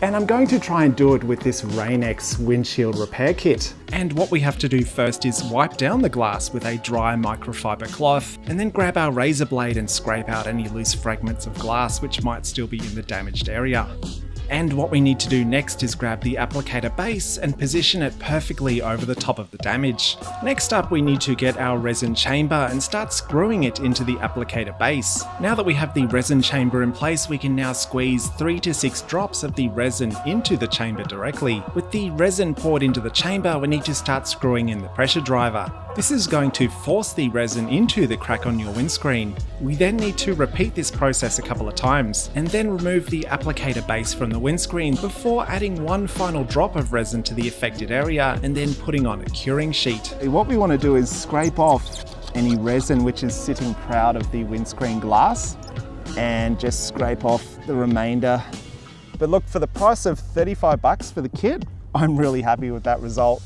And I'm going to try and do it with this Rain-X windshield repair kit. And what we have to do first is wipe down the glass with a dry microfiber cloth, and then grab our razor blade and scrape out any loose fragments of glass which might still be in the damaged area. And what we need to do next is grab the applicator base and position it perfectly over the top of the damage. Next up, we need to get our resin chamber and start screwing it into the applicator base. Now that we have the resin chamber in place, we can now squeeze 3 to 6 drops of the resin into the chamber directly. With the resin poured into the chamber, we need to start screwing in the pressure driver. This is going to force the resin into the crack on your windscreen. We then need to repeat this process a couple of times, and then remove the applicator base from the windscreen before adding one final drop of resin to the affected area and then putting on a curing sheet. What we want to do is scrape off any resin which is sitting proud of the windscreen glass and just scrape off the remainder. But look, for the price of $35 for the kit, I'm really happy with that result.